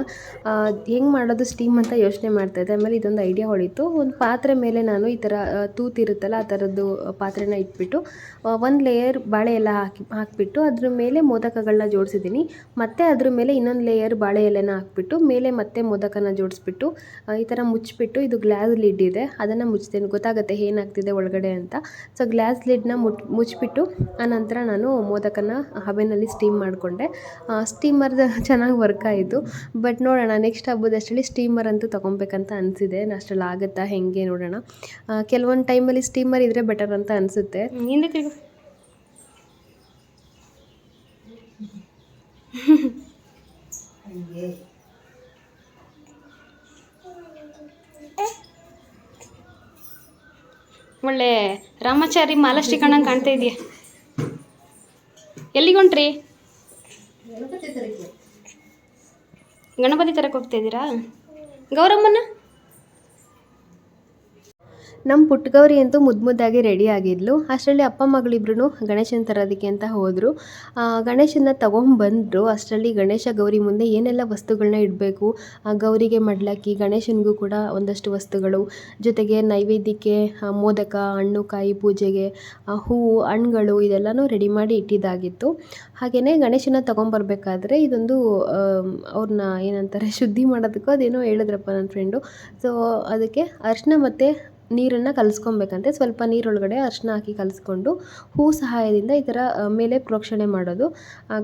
ಹೆಂಗೆ ಮಾಡೋದು ಸ್ಟೀಮ್ ಅಂತ ಯೋಚನೆ ಮಾಡ್ತಾಯಿದ್ದೆ. ಆಮೇಲೆ ಇದೊಂದು ಐಡಿಯಾ ಹೊಳಿತು. ಒಂದು ಪಾತ್ರೆ ಮೇಲೆ ನಾನು ಈ ಥರ ತೂತಿರುತ್ತಲ್ಲ ಆ ಥರದ್ದು ಪಾತ್ರೆನ ಇಟ್ಬಿಟ್ಟು ಒಂದು ಲೇಯರ್ ಬಾಳೆ ಎಲೆ ಹಾಕಿಬಿಟ್ಟು ಅದ್ರ ಮೇಲೆ ಮೋದಕಗಳನ್ನ ಜೋಡಿಸಿದ್ದೀನಿ. ಮತ್ತು ಅದ್ರ ಮೇಲೆ ಇನ್ನೊಂದು ಲೇಯರ್ ಬಾಳೆ ಎಲೆನ ಹಾಕ್ಬಿಟ್ಟು ಮೇಲೆ ಮತ್ತೆ ಮೋದಕನ ಜೋಡಿಸ್ಬಿಟ್ಟು ಈ ಥರ ಮುಚ್ಚಿಬಿಟ್ಟು, ಇದು ಗ್ಲಾಸ್ ಲಿಡ್ ಇದೆ ಅದನ್ನು ಮುಚ್ತೀನಿ, ಗೊತ್ತಾಗುತ್ತೆ ಏನಾಗ್ತಿದೆ ಒಳಗಡೆ ಅಂತ. ಸೊ ಗ್ಲಾಸ್ ಲಿಡ್ನ ಮುಚ್ಚಿಬಿಟ್ಟು ಆನಂತರ ನಾನು ಮೋದಕನ ಹಬೆನಲ್ಲಿ ಸ್ಟೀಮ್ ಮಾಡಿಕೊಂಡೆ. ಸ್ಟೀಮರ್ದು ಚೆನ್ನಾಗಿ ವರ್ಕ್ ಆಯಿತು. ಬಟ್ ನೋಡೋಣ, ನೆಕ್ಸ್ಟ್ ಹಬ್ಬದಷ್ಟರಲ್ಲಿ ಸ್ಟೀಮರ್ ಅಂತೂ ತೊಗೊಬೇಕಂತ ಅನಿಸಿದೆ. ಅಷ್ಟರಲ್ಲಿ ಆಗುತ್ತಾ ಹೆಂಗೆ ನೋಡೋಣ. ಕೆಲವೊಂದು ಟೈಮಲ್ಲಿ ಸ್ಟೀಮರ್ ಇದ್ದರೆ ಬೆಟರ್ ಅಂತ ಅನಿಸುತ್ತೆ. ಹಿಂದೆ ತಿರುಗು. ಒಳ್ಳೆ ರಾಮಾಚಾರಿ ಮಾಲಾಶ್ರೀ ಕಣ್ಣಂಗೆ ಕಾಣ್ತಾ ಇದೆಯಾ. ಎಲ್ಲಿಗೊಂಟ್ರಿ? ಗಣಪತಿ ತರಕ್ಕೆ ಹೋಗ್ತಾ ಇದ್ದೀರಾ? ಗೌರಮ್ಮನ ನಮ್ಮ ಪುಟ್ಟಗೌರಿ ಅಂತೂ ಮುದ್ದಾಗಿ ರೆಡಿ ಆಗಿದ್ಲು. ಅಷ್ಟರಲ್ಲಿ ಅಪ್ಪ ಮಗಳಿಬ್ರು ಗಣೇಶನ ತರೋದಕ್ಕೆ ಅಂತ ಹೋದರು. ಗಣೇಶನ ತೊಗೊಂಬಂದರು. ಅಷ್ಟರಲ್ಲಿ ಗಣೇಶ ಗೌರಿ ಮುಂದೆ ಏನೆಲ್ಲ ವಸ್ತುಗಳನ್ನ ಇಡಬೇಕು, ಗೌರಿಗೆ ಮಡ್ಲಕ್ಕಿ, ಗಣೇಶನಿಗೂ ಕೂಡ ಒಂದಷ್ಟು ವಸ್ತುಗಳು, ಜೊತೆಗೆ ನೈವೇದ್ಯಕ್ಕೆ ಮೋದಕ, ಹಣ್ಣು ಕಾಯಿ, ಪೂಜೆಗೆ ಹೂವು, ಹಣ್ಣುಗಳು, ಇದೆಲ್ಲನೂ ರೆಡಿ ಮಾಡಿ ಇಟ್ಟಿದ್ದಾಗಿತ್ತು. ಹಾಗೆಯೇ ಗಣೇಶನ ತೊಗೊಂಬರ್ಬೇಕಾದ್ರೆ ಇದೊಂದು ಅವ್ರನ್ನ ಏನಂತಾರೆ ಶುದ್ಧಿ ಮಾಡೋದಕ್ಕೂ ಅದೇನೋ ಹೇಳಿದ್ರಪ್ಪ ನನ್ನ ಫ್ರೆಂಡು. ಸೊ ಅದಕ್ಕೆ ಅರಿಶಿನ ಮತ್ತು ನೀರನ್ನು ಕಲಿಸ್ಕೊಬೇಕಂತೆ. ಸ್ವಲ್ಪ ನೀರೊಳಗಡೆ ಅರಿಶಿನ ಹಾಕಿ ಕಲಿಸ್ಕೊಂಡು ಹೂ ಸಹಾಯದಿಂದ ಈ ಥರ ಮೇಲೆ ಪ್ರೋಕ್ಷಣೆ ಮಾಡೋದು.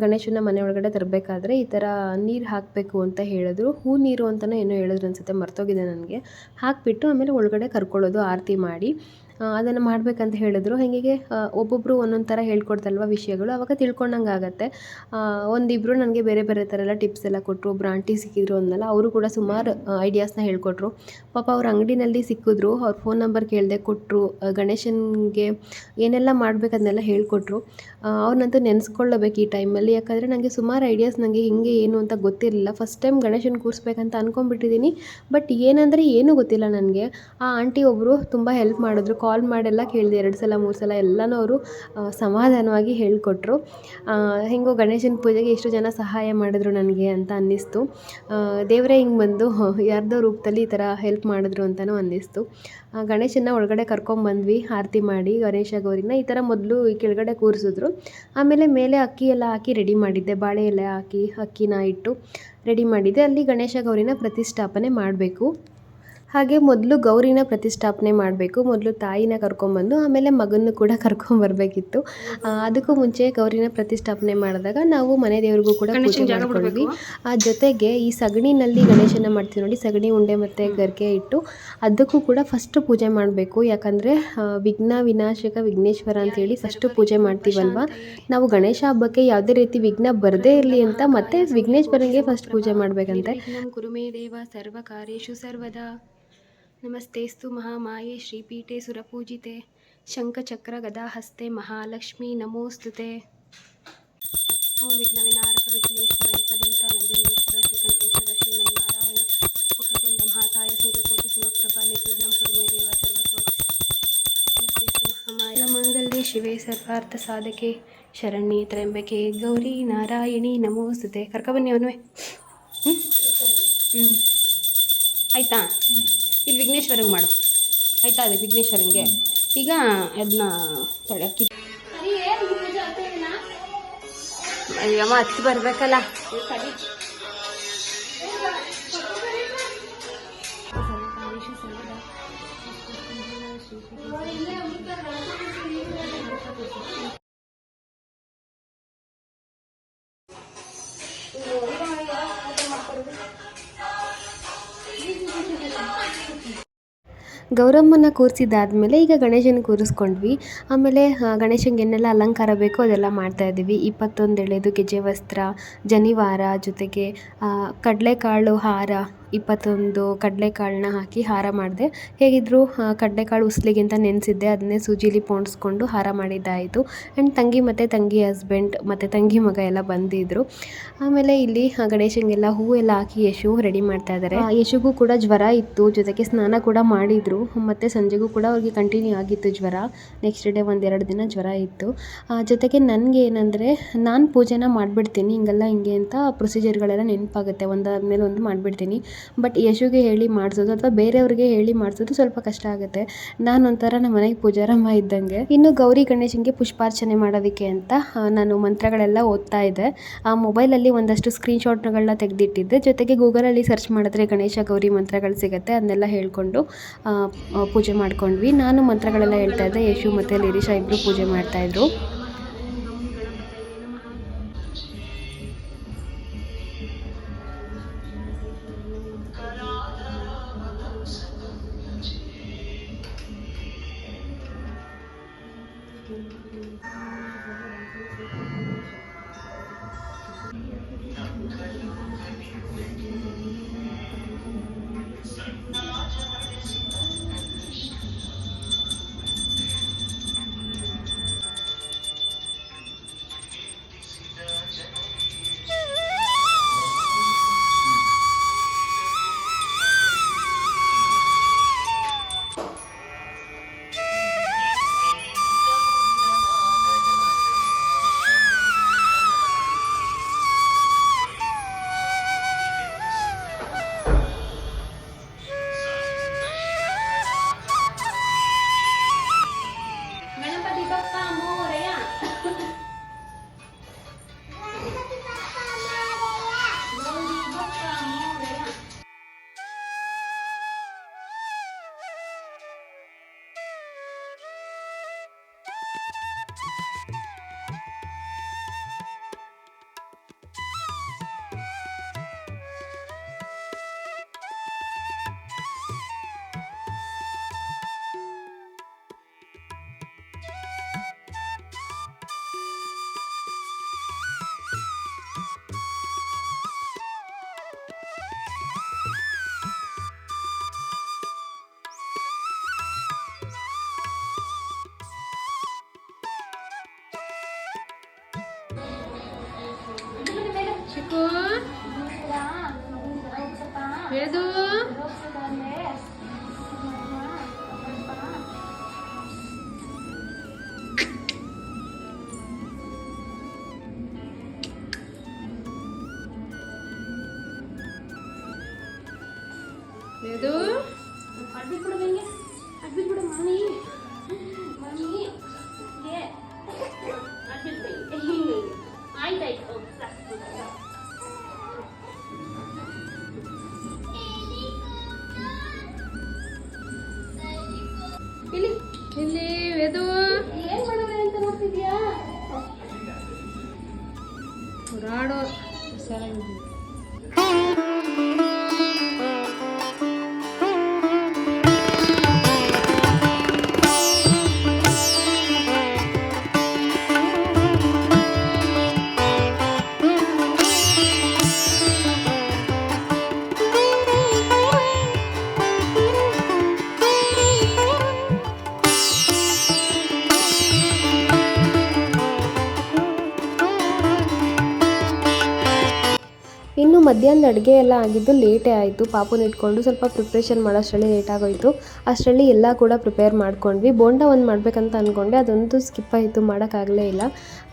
ಗಣೇಶನ ಮನೆ ಒಳಗಡೆ ತರಬೇಕಾದ್ರೆ ಈ ಥರ ನೀರು ಹಾಕಬೇಕು ಅಂತ ಹೇಳಿದ್ರು. ಹೂ ನೀರು ಅಂತಲೇ ಏನೋ ಹೇಳಿದ್ರು ಅನಿಸುತ್ತೆ, ಮರ್ತೋಗಿದೆ ನನಗೆ. ಹಾಕಿಬಿಟ್ಟು ಆಮೇಲೆ ಒಳಗಡೆ ಕರ್ಕೊಳ್ಳೋದು ಆರತಿ ಮಾಡಿ. ಅದನ್ನು ಮಾಡಬೇಕಂತ ಹೇಳಿದ್ರು. ಹೀಗೆ ಒಬ್ಬೊಬ್ಬರು ಒಂದೊಂದು ಥರ ಹೇಳ್ಕೊಡ್ತಲ್ವ ವಿಷಯಗಳು, ಆವಾಗ ತಿಳ್ಕೊಂಡಂಗೆ ಆಗುತ್ತೆ. ಒಂದಿಬ್ಬರು ನನಗೆ ಬೇರೆ ಬೇರೆ ಥರ ಎಲ್ಲ ಟಿಪ್ಸ್ ಎಲ್ಲ ಕೊಟ್ಟರು. ಒಬ್ಬರು ಆಂಟಿ ಸಿಕ್ಕಿದ್ರು ಅಂದಲ್ಲ, ಅವರು ಕೂಡ ಸುಮಾರು ಐಡಿಯಾಸ್ನ ಹೇಳ್ಕೊಟ್ರು. ಪಾಪ ಅವ್ರ ಅಂಗಡಿನಲ್ಲಿ ಸಿಕ್ಕಿದ್ರು, ಅವ್ರ ಫೋನ್ ನಂಬರ್ ಕೇಳಿದೆ, ಕೊಟ್ಟರು. ಗಣೇಶನಿಗೆ ಏನೆಲ್ಲ ಮಾಡಬೇಕು ಅದನ್ನೆಲ್ಲ ಹೇಳ್ಕೊಟ್ರು. ಅವ್ರನ್ನಂತೂ ನೆನೆಸ್ಕೊಳ್ಳಬೇಕು ಈ ಟೈಮಲ್ಲಿ. ಯಾಕಂದರೆ ನನಗೆ ಸುಮಾರು ಐಡಿಯಾಸ್ ನನಗೆ ಹಿಂಗೆ ಏನು ಅಂತ ಗೊತ್ತಿರಲಿಲ್ಲ. ಫಸ್ಟ್ ಟೈಮ್ ಗಣೇಶನ ಕೂರಿಸ್ಬೇಕಂತ ಅಂದ್ಕೊಂಡ್ಬಿಟ್ಟಿದ್ದೀನಿ. ಬಟ್ ಏನಂದರೆ ಏನೂ ಗೊತ್ತಿಲ್ಲ ನನಗೆ. ಆ ಆಂಟಿ ಒಬ್ಬರು ತುಂಬ ಹೆಲ್ಪ್ ಮಾಡಿದ್ರು. ಕಾಲ್ ಮಾಡೆಲ್ಲ ಕೇಳಿದೆ, 2 ಸಲ 3 ಸಲ ಎಲ್ಲನೂ ಅವರು ಸಮಾಧಾನವಾಗಿ ಹೇಳಿಕೊಟ್ರು. ಹೆಂಗೋ ಗಣೇಶನ ಪೂಜೆಗೆ ಎಷ್ಟು ಜನ ಸಹಾಯ ಮಾಡಿದ್ರು ನನಗೆ ಅಂತ ಅನ್ನಿಸ್ತು. ದೇವರೇ ಹಿಂಗೆ ಬಂದು ಯಾರ್ದೋ ರೂಪದಲ್ಲಿ ಈ ಥರ ಹೆಲ್ಪ್ ಮಾಡಿದ್ರು ಅಂತಲೂ ಅನ್ನಿಸ್ತು. ಗಣೇಶನ ಒಳಗಡೆ ಕರ್ಕೊಂಬಂದ್ವಿ ಆರತಿ ಮಾಡಿ. ಗಣೇಶ ಗೌರಿನ ಈ ಥರ ಮೊದಲು ಈ ಕೆಳಗಡೆ ಕೂರಿಸಿದ್ರು. ಆಮೇಲೆ ಮೇಲೆ ಅಕ್ಕಿ ಎಲ್ಲ ಹಾಕಿ ರೆಡಿ ಮಾಡಿದ್ದೆ, ಬಾಳೆ ಎಲೆ ಹಾಕಿ ಅಕ್ಕಿನ ಇಟ್ಟು ರೆಡಿ ಮಾಡಿದ್ದೆ. ಅಲ್ಲಿ ಗಣೇಶ ಗೌರಿನ ಪ್ರತಿಷ್ಠಾಪನೆ ಮಾಡಬೇಕು. ಹಾಗೆ ಮೊದಲು ಗೌರಿನ ಪ್ರತಿಷ್ಠಾಪನೆ ಮಾಡಬೇಕು. ಮೊದಲು ತಾಯಿನ ಕರ್ಕೊಂಬಂದು ಆಮೇಲೆ ಮಗನ್ನು ಕೂಡ ಕರ್ಕೊಂಬರ್ಬೇಕಿತ್ತು. ಅದಕ್ಕೂ ಮುಂಚೆ ಗೌರಿನ ಪ್ರತಿಷ್ಠಾಪನೆ ಮಾಡಿದಾಗ ನಾವು ಮನೆ ದೇವ್ರಿಗೂ ಕೂಡ ಪೂಜೆ ಮಾಡ್ಕೊಂಡ್ವಿ. ಜೊತೆಗೆ ಈ ಸಗಣಿನಲ್ಲಿ ಗಣೇಶನ ಮಾಡ್ತೀವಿ ನೋಡಿ, ಸಗಣಿ ಉಂಡೆ ಮತ್ತು ಗರಿಕೆ ಇಟ್ಟು ಅದಕ್ಕೂ ಕೂಡ ಫಸ್ಟ್ ಪೂಜೆ ಮಾಡಬೇಕು. ಯಾಕಂದರೆ ವಿಘ್ನ ವಿನಾಶಕ ವಿಘ್ನೇಶ್ವರ ಅಂತೇಳಿ ಫಸ್ಟು ಪೂಜೆ ಮಾಡ್ತೀವಲ್ವ. ನಾವು ಗಣೇಶ ಹಬ್ಬಕ್ಕೆ ಯಾವುದೇ ರೀತಿ ವಿಘ್ನ ಬರದೇ ಇರಲಿ ಅಂತ ಮತ್ತೆ ವಿಘ್ನೇಶ್ವರನಿಗೆ ಫಸ್ಟ್ ಪೂಜೆ ಮಾಡಬೇಕಂತೆ. ಕುರುಮೇ ದೇವ ಸರ್ವಕಾರ್ಯೇಷು ಸರ್ವದಾ ನಮಸ್ತೇಸ್ತು ಮಹಾಮಾಯೆ ಶ್ರೀಪೀಠೆ ಸುರಪೂಜಿತೆ ಶಂಖಚಕ್ರ ಗದಾಹಸ್ತೆ ಮಹಾಲಕ್ಷ್ಮಿ ನಮೋಸ್ತುತೆ. ಓಂ ವಿಘ್ನ ವಿನಾರಕ ವಿಘ್ನೇಶ್ವರ ಏಕದಂತ ನಂಜುಂಡೇಶ್ವರ ಶ್ರೀಕಂಠೇಶ್ವರ ಶ್ರೀಮನ್ನಾರಾಯಣ ವಕ್ರತುಂಡ ಮಹಾಕಾಯ ಸೂರ್ಯಕೋಟಿ ಸಮಪ್ರಭ ನಿರ್ವಿಘ್ನಂ ಕುರುಮೇ ದೇವ ಸರ್ವಸ್ವಾಮಿ ನಮಸ್ತೇಸ್ತು ಮಹಾಮಾಯೆ ಮಂಗಲ್ಯೆ ಶಿವೆ ಸರ್ವಾರ್ಥ ಸಾಧಕೆ ಶರಣ್ಯೆ ತ್ರ್ಯಂಬಕೆ ಗೌರಿ ನಾರಾಯಣಿ ನಮೋಸ್ತುತೆ. ಕರ್ಕೊಬನ್ನಿ ಅವನುವೆ. ಆಯಿತಾ? ಇಲ್ಲಿ ವಿಘ್ನೇಶ್ವರಂಗೆ ಮಾಡು ಆಯಿತಾ? ಅದು ವಿಘ್ನೇಶ್ವರಂಗೆ ಈಗ ಅದನ್ನ ತೊಳಕಿ ಅಯ್ಯಮ್ಮ ಹಚ್ಚಿ ಬರಬೇಕಲ್ಲ. ಗೌರಮ್ಮನ ಕೂರಿಸಿದ್ದಾದಮೇಲೆ ಈಗ ಗಣೇಶನ ಕೂರಿಸ್ಕೊಂಡ್ವಿ. ಆಮೇಲೆ ಗಣೇಶನಿಗೆ ಏನೆಲ್ಲ ಅಲಂಕಾರ ಬೇಕೋ ಅದೆಲ್ಲ ಮಾಡ್ತಾಯಿದ್ದೀವಿ. 21 ಎಳೆದು ಗೆಜೆ ವಸ್ತ್ರ, ಜನಿವಾರ, ಜೊತೆಗೆ ಕಡಲೆಕಾಳು ಹಾರ, 21 ಕಡಲೆಕಾಳನ್ನ ಹಾಕಿ ಹಾರ ಮಾಡಿದೆ. ಹೇಗಿದ್ದರೂ ಕಡಲೆಕಾಳು ಉಸ್ಲಿಗಿಂತ ನೆನೆಸಿದ್ದೆ, ಅದನ್ನೇ ಸೂಜಿಲಿ ಪೋಣಿಸ್ಕೊಂಡು ಹಾರ ಮಾಡಿದ್ದಾಯಿತು. ಆ್ಯಂಡ್ ತಂಗಿ ಮತ್ತು ತಂಗಿ ಹಸ್ಬೆಂಡ್ ಮತ್ತು ತಂಗಿ ಮಗ ಎಲ್ಲ ಬಂದಿದ್ದರು. ಆಮೇಲೆ ಇಲ್ಲಿ ಗಣೇಶನಿಗೆಲ್ಲ ಹೂವೆಲ್ಲ ಹಾಕಿ ಯಶು ರೆಡಿ ಮಾಡ್ತಾ ಇದ್ದಾರೆ. ಯಶುಗೂ ಕೂಡ ಜ್ವರ ಇತ್ತು, ಜೊತೆಗೆ ಸ್ನಾನ ಕೂಡ ಮಾಡಿದರು. ಮತ್ತು ಸಂಜೆಗೂ ಕೂಡ ಅವ್ರಿಗೆ ಕಂಟಿನ್ಯೂ ಆಗಿತ್ತು ಜ್ವರ. ನೆಕ್ಸ್ಟ್ ಡೇ 1-2 ದಿನ ಜ್ವರ ಇತ್ತು. ಜೊತೆಗೆ ನನಗೆ ಏನಂದರೆ ನಾನು ಪೂಜೆನ ಮಾಡಿಬಿಡ್ತೀನಿ, ಹಿಂಗಲ್ಲ ಹಿಂಗೆ ಅಂತ ಪ್ರೊಸೀಜರ್ಗಳೆಲ್ಲ ನೆನಪಾಗುತ್ತೆ, ಒಂದಾದ್ಮೇಲೆ ಒಂದು ಮಾಡಿಬಿಡ್ತೀನಿ. ಬಟ್ ಯಶುಗೆ ಹೇಳಿ ಮಾಡಿಸೋದು ಅಥವಾ ಬೇರೆಯವ್ರಿಗೆ ಹೇಳಿ ಮಾಡಿಸೋದು ಸ್ವಲ್ಪ ಕಷ್ಟ ಆಗುತ್ತೆ. ನಾನು ಒಂಥರ ನಮ್ಮ ಮನೆಗೆ ಪೂಜಾರಮ್ಮ ಇದ್ದಂಗೆ. ಇನ್ನು ಗೌರಿ ಗಣೇಶನಿಗೆ ಪುಷ್ಪಾರ್ಚನೆ ಮಾಡೋದಕ್ಕೆ ಅಂತ ನಾನು ಮಂತ್ರಗಳೆಲ್ಲ ಓದ್ತಾ ಇದ್ದೆ. ಆ ಮೊಬೈಲಲ್ಲಿ ಒಂದಷ್ಟು ಸ್ಕ್ರೀನ್ಶಾಟ್ಗಳನ್ನ ತೆಗೆದಿಟ್ಟಿದ್ದೆ. ಜೊತೆಗೆ ಗೂಗಲಲ್ಲಿ ಸರ್ಚ್ ಮಾಡಿದ್ರೆ ಗಣೇಶ ಗೌರಿ ಮಂತ್ರಗಳು ಸಿಗುತ್ತೆ, ಅದನ್ನೆಲ್ಲ ಹೇಳ್ಕೊಂಡು ಪೂಜೆ ಮಾಡ್ಕೊಂಡ್ವಿ. ನಾನು ಮಂತ್ರಗಳೆಲ್ಲ ಹೇಳ್ತಾ ಇದ್ದೆ, ಯಶು ಮತ್ತು ಲಿರಿಷಾ ಇಬ್ಬರು ಪೂಜೆ ಮಾಡ್ತಾಯಿದ್ರು. ಹೇಳು లేదు అడ్బిట్ కూడా మమ్మీ ఏ అడ్బిట్ ఆయితాయిತು ಇಲ್ಲಿ ಇಲ್ಲಿ ವೇದು ಏನ್ ಮಾಡೋಣ ಅಂತ ನೋಡ್ತಿದ್ಯಾ? ರಾಡೋ ಇನ್ನು ಮಧ್ಯಾಹ್ನದ ಅಡುಗೆ ಎಲ್ಲ ಆಗಿದ್ದು ಲೇಟೇ ಆಯಿತು. ಪಾಪುನ ಇಟ್ಕೊಂಡು ಸ್ವಲ್ಪ ಪ್ರಿಪ್ರೇಷನ್ ಮಾಡೋಷ್ಟರಲ್ಲಿ ಲೇಟ್ ಆಗೋಯಿತು. ಅಷ್ಟರಲ್ಲಿ ಎಲ್ಲ ಕೂಡ ಪ್ರಿಪೇರ್ ಮಾಡ್ಕೊಂಡ್ವಿ. ಬೋಂಡ ಒಂದು ಮಾಡಬೇಕಂತ ಅಂದ್ಕೊಂಡೆ, ಅದೊಂದು ಸ್ಕಿಪ್ ಆಯಿತು, ಮಾಡೋಕ್ಕಾಗಲೇ ಇಲ್ಲ.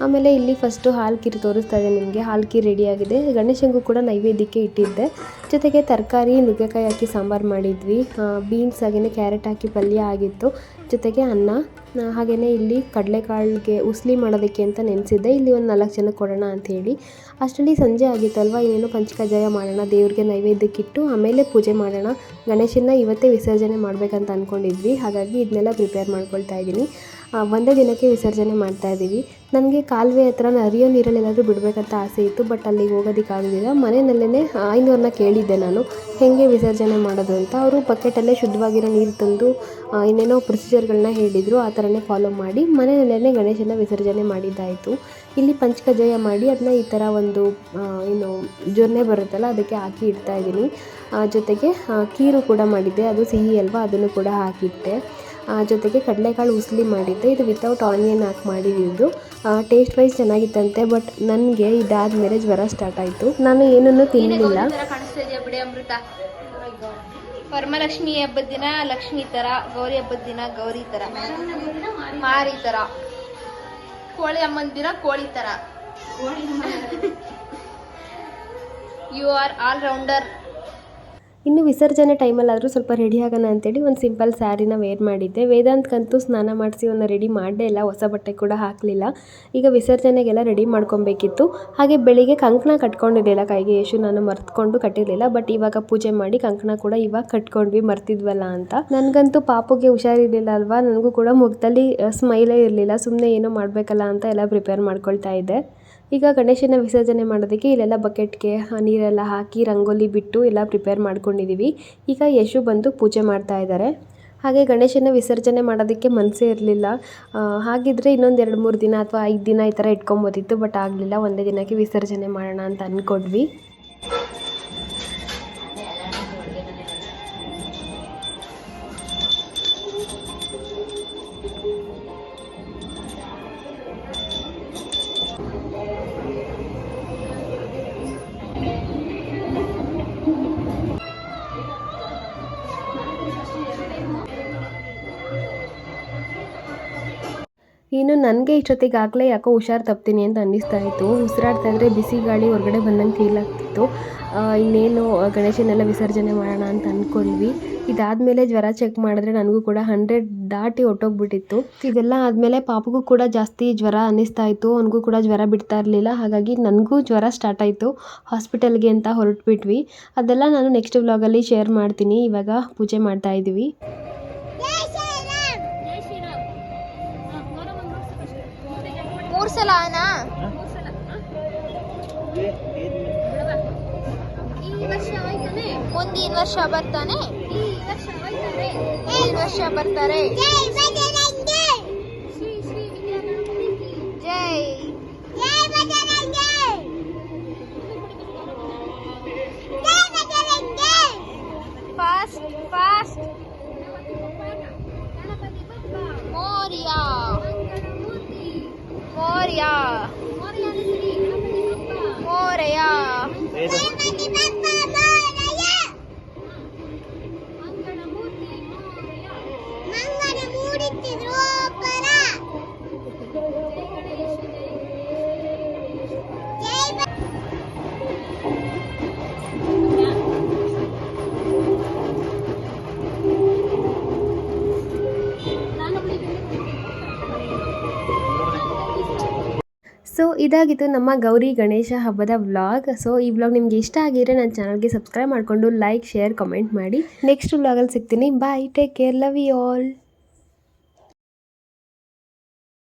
ಆಮೇಲೆ ಇಲ್ಲಿ ಫಸ್ಟು ಹಾಲು ಖೀರು ತೋರಿಸ್ತಾ ಇದೆ ನಿಮಗೆ. ಹಾಲು ಖೀರು ರೆಡಿಯಾಗಿದೆ. ಗಣೇಶನಿಗೂ ಕೂಡ ನೈವೇದ್ಯಕ್ಕೆ ಇಟ್ಟಿದ್ದೆ. ಜೊತೆಗೆ ತರಕಾರಿ ನುಗ್ಗೆಕಾಯಿ ಹಾಕಿ ಸಾಂಬಾರು ಮಾಡಿದ್ವಿ. ಬೀನ್ಸ್ ಹಾಗೆಯೇ ಕ್ಯಾರೆಟ್ ಹಾಕಿ ಪಲ್ಯ ಆಗಿತ್ತು. ಜೊತೆಗೆ ಅನ್ನ, ಹಾಗೆಯೇ ಇಲ್ಲಿ ಕಡಲೆಕಾಳಿಗೆ ಉಸ್ಲಿ ಮಾಡೋದಕ್ಕೆ ಅಂತ ನೆನೆಸಿದ್ದೆ. ಇಲ್ಲಿ ಒಂದು 4 ಜನಕ್ಕೆ ಕೊಡೋಣ ಅಂಥೇಳಿ. ಅಷ್ಟರಲ್ಲಿ ಸಂಜೆ ಆಗಿತ್ತಲ್ವ, ಇನ್ನೇನು ಪಂಚಕಜ್ಜಾಯ ಮಾಡೋಣ, ದೇವ್ರಿಗೆ ನೈವೇದ್ಯಕ್ಕಿಟ್ಟು ಆಮೇಲೆ ಪೂಜೆ ಮಾಡೋಣ. ಗಣೇಶನ ಇವತ್ತೇ ವಿಸರ್ಜನೆ ಮಾಡಬೇಕಂತ ಅಂದ್ಕೊಂಡಿದ್ವಿ. ಹಾಗಾಗಿ ಇದನ್ನೆಲ್ಲ ಪ್ರಿಪೇರ್ ಮಾಡ್ಕೊಳ್ತಾ ಇದ್ದೀನಿ. ಒಂದೇ ದಿನಕ್ಕೆ ವಿಸರ್ಜನೆ ಮಾಡ್ತಾಯಿದ್ದೀವಿ. ನನಗೆ ಕಾಲುವೆ ಹತ್ರ ಹರಿಯೋ ನೀರಲ್ಲಿ ಎಲ್ಲಾದರೂ ಬಿಡಬೇಕಂತ ಆಸೆ ಇತ್ತು, ಬಟ್ ಅಲ್ಲಿಗೆ ಹೋಗೋದಕ್ಕಾಗೋದಿಲ್ಲ. ಮನೆಯಲ್ಲೇ ಐನೂರನ್ನ ಕೇಳಿದ್ದೆ ನಾನು ಹೇಗೆ ವಿಸರ್ಜನೆ ಮಾಡೋದು ಅಂತ. ಅವರು ಬಕೆಟಲ್ಲೇ ಶುದ್ಧವಾಗಿರೋ ನೀರು ತಂದು ಇನ್ನೇನೋ ಪ್ರೊಸೀಜರ್ಗಳನ್ನ ಹೇಳಿದರು. ಆ ಥರನೇ ಫಾಲೋ ಮಾಡಿ ಮನೆಯಲ್ಲೇ ಗಣೇಶನ ವಿಸರ್ಜನೆ ಮಾಡಿದ್ದಾಯಿತು. ಇಲ್ಲಿ ಪಂಚಕಜ್ಜಾಯ ಮಾಡಿ ಅದನ್ನ ಈ ಥರ ಒಂದು ಏನು ಜೊನ್ನೆ ಬರುತ್ತಲ್ಲ ಅದಕ್ಕೆ ಹಾಕಿ ಇಡ್ತಾಯಿದ್ದೀನಿ. ಜೊತೆಗೆ ಖೀರು ಕೂಡ ಮಾಡಿದ್ದೆ, ಅದು ಸಿಹಿ ಅಲ್ವಾ, ಅದನ್ನು ಕೂಡ ಹಾಕಿಟ್ಟೆ. ಜೊತೆಗೆ ಕಡಲೆಕಾಳು ಉಸ್ಲಿ ಮಾಡಿದ್ದೆ. ಇದು ವಿತೌಟ್ ಆನಿಯನ್ ಹಾಕಿ ಮಾಡಿದ್ದು. ಟೇಸ್ಟ್ ವೈಸ್ ಚೆನ್ನಾಗಿತ್ತಂತೆ, ಬಟ್ ನನಗೆ ಇದಾದಮೇಲೆ ಜ್ವರ ಸ್ಟಾರ್ಟ್ ಆಯಿತು. ನಾನು ಏನನ್ನೂ ತಿನ್ನಲಿಲ್ಲ. ಕಾಣಿಸ್ತಾ ಇದೆಯಾ ಬಿಡಿ ಅಮೃತ? ವರಮಲಕ್ಷ್ಮಿ ಹಬ್ಬದ ದಿನ ಲಕ್ಷ್ಮಿ ಥರ, ಗೌರಿ ಹಬ್ಬದ ದಿನ ಗೌರಿ ಥರ, ಮಾರಿ ಥರ, ಕೋಳಿ ಅಮ್ಮನ ದಿನ ಕೋಳಿ ಥರ. You are all rounder. ಇನ್ನು ವಿಸರ್ಜನೆ ಟೈಮಲ್ಲಾದರೂ ಸ್ವಲ್ಪ ರೆಡಿ ಆಗೋಣ ಅಂತೇಳಿ ಒಂದು ಸಿಂಪಲ್ ಸ್ಯಾರಿನ ವೇರ್ ಮಾಡಿದ್ದೆ. ವೇದಾಂತ್ಕಂತೂ ಸ್ನಾನ ಮಾಡಿಸಿ ಅವನ್ನ ರೆಡಿ ಮಾಡಲೇ ಇಲ್ಲ, ಹೊಸ ಬಟ್ಟೆ ಕೂಡ ಹಾಕಲಿಲ್ಲ. ಈಗ ವಿಸರ್ಜನೆಗೆಲ್ಲ ರೆಡಿ ಮಾಡ್ಕೊಬೇಕಿತ್ತು. ಹಾಗೆ ಬೆಳಿಗ್ಗೆ ಕಂಕಣ ಕಟ್ಕೊಂಡಿರಲಿಲ್ಲ ಕೈಗೆ, ಯಶು ನಾನು ಮರ್ತ್ಕೊಂಡು ಕಟ್ಟಿರಲಿಲ್ಲ. ಬಟ್ ಇವಾಗ ಪೂಜೆ ಮಾಡಿ ಕಂಕಣ ಕೂಡ ಇವಾಗ ಕಟ್ಕೊಂಡ್ವಿ, ಮರ್ತಿದ್ವಲ್ಲ ಅಂತ. ನನಗಂತೂ ಪಾಪುಗೆ ಹುಷಾರಿರಲಿಲ್ಲ ಅಲ್ವಾ, ನನಗೂ ಕೂಡ ಮುಖದಲ್ಲಿ ಸ್ಮೈಲೇ ಇರಲಿಲ್ಲ. ಸುಮ್ಮನೆ ಏನೋ ಮಾಡಬೇಕಲ್ಲ ಅಂತ ಎಲ್ಲ ಪ್ರಿಪೇರ್ ಮಾಡ್ಕೊಳ್ತಾ ಇದ್ದೆ. ಈಗ ಗಣೇಶನ ವಿಸರ್ಜನೆ ಮಾಡೋದಕ್ಕೆ ಇಲ್ಲೆಲ್ಲ ಬಕೆಟ್ಗೆ ನೀರೆಲ್ಲ ಹಾಕಿ ರಂಗೋಲಿ ಬಿಟ್ಟು ಎಲ್ಲ ಪ್ರಿಪೇರ್ ಮಾಡ್ಕೊಂಡಿದ್ದೀವಿ. ಈಗ ಯಶು ಬಂದು ಪೂಜೆ ಮಾಡ್ತಾ ಇದ್ದಾರೆ. ಹಾಗೆ ಗಣೇಶನ ವಿಸರ್ಜನೆ ಮಾಡೋದಕ್ಕೆ ಮನಸ್ಸೇ ಇರಲಿಲ್ಲ. ಹಾಗಿದ್ರೆ ಇನ್ನೊಂದು 2-3 ದಿನ ಅಥವಾ 5 ದಿನ ಈ ಥರ ಇಟ್ಕೊಬೋದಿತ್ತು, ಬಟ್ ಆಗಲಿಲ್ಲ. ಒಂದೇ ದಿನಕ್ಕೆ ವಿಸರ್ಜನೆ ಮಾಡೋಣ ಅಂತ ಅಂದ್ಕೊಂಡ್ವಿ. ಇನ್ನು ನನಗೆ ಇಷ್ಟೊತ್ತಿಗಾಗಲೇ ಯಾಕೋ ಹುಷಾರು ತಪ್ತೀನಿ ಅಂತ ಅನ್ನಿಸ್ತಾ ಇತ್ತು. ಉಸಿರಾಡ್ತಾ ಇದ್ದರೆ ಬಿಸಿ ಗಾಳಿ ಹೊರಗಡೆ ಬಂದಂಗೆ ಫೀಲ್ ಆಗ್ತಿತ್ತು. ಇನ್ನೇನು ಗಣೇಶನೆಲ್ಲ ವಿಸರ್ಜನೆ ಮಾಡೋಣ ಅಂತ ಅಂದ್ಕೊಂಡ್ವಿ. ಇದಾದಮೇಲೆ ಜ್ವರ ಚೆಕ್ ಮಾಡಿದ್ರೆ ನನಗೂ ಕೂಡ 100 ದಾಟಿ ಹೊಟ್ಟೋಗ್ಬಿಟ್ಟಿತ್ತು. ಇದೆಲ್ಲ ಆದಮೇಲೆ ಪಾಪಗೂ ಕೂಡ ಜಾಸ್ತಿ ಜ್ವರ ಅನ್ನಿಸ್ತಾ ಇತ್ತು. ಅವನಿಗೂ ಕೂಡ ಜ್ವರ ಬಿಡ್ತಾ ಇರಲಿಲ್ಲ. ಹಾಗಾಗಿ ನನಗೂ ಜ್ವರ ಸ್ಟಾರ್ಟ್ ಆಯಿತು. ಹಾಸ್ಪಿಟಲ್ಗೆ ಅಂತ ಹೊರಟ್ಬಿಟ್ವಿ. ಅದೆಲ್ಲ ನಾನು ನೆಕ್ಸ್ಟ್ ವ್ಲಾಗಲ್ಲಿ ಶೇರ್ ಮಾಡ್ತೀನಿ. ಇವಾಗ ಪೂಜೆ ಮಾಡ್ತಾ ಇದ್ದೀವಿ. ಮೂರು ಸಲ ಮುಂದಿನ ವರ್ಷ ಬರ್ತಾನೆ, ಈ ವರ್ಷ ಬರ್ತಾರೆ. ಜೈ ಫಾಸ್ಟ್ ಫಾಸ್ಟ್ ಮೋರಿಯಾ ಮೋರಿಯಾ ಮೋರಯಾ. ಸೊ ಇದಾಗಿತ್ತು ನಮ್ಮ ಗೌರಿ ಗಣೇಶ ಹಬ್ಬದ ವ್ಲಾಗ್. ಸೊ ಈ ವ್ಲಾಗ್ ನಿಮಗೆ ಇಷ್ಟ ಆಗಿದ್ರೆ ನನ್ನ ಚಾನಲ್ಗೆ ಸಬ್ಸ್ಕ್ರೈಬ್ ಮಾಡಿಕೊಂಡು ಲೈಕ್, ಶೇರ್, ಕಮೆಂಟ್ ಮಾಡಿ. ನೆಕ್ಸ್ಟ್ ವ್ಲಾಗಲ್ಲಿ ಸಿಗ್ತೀನಿ. Bye, take care, love you all.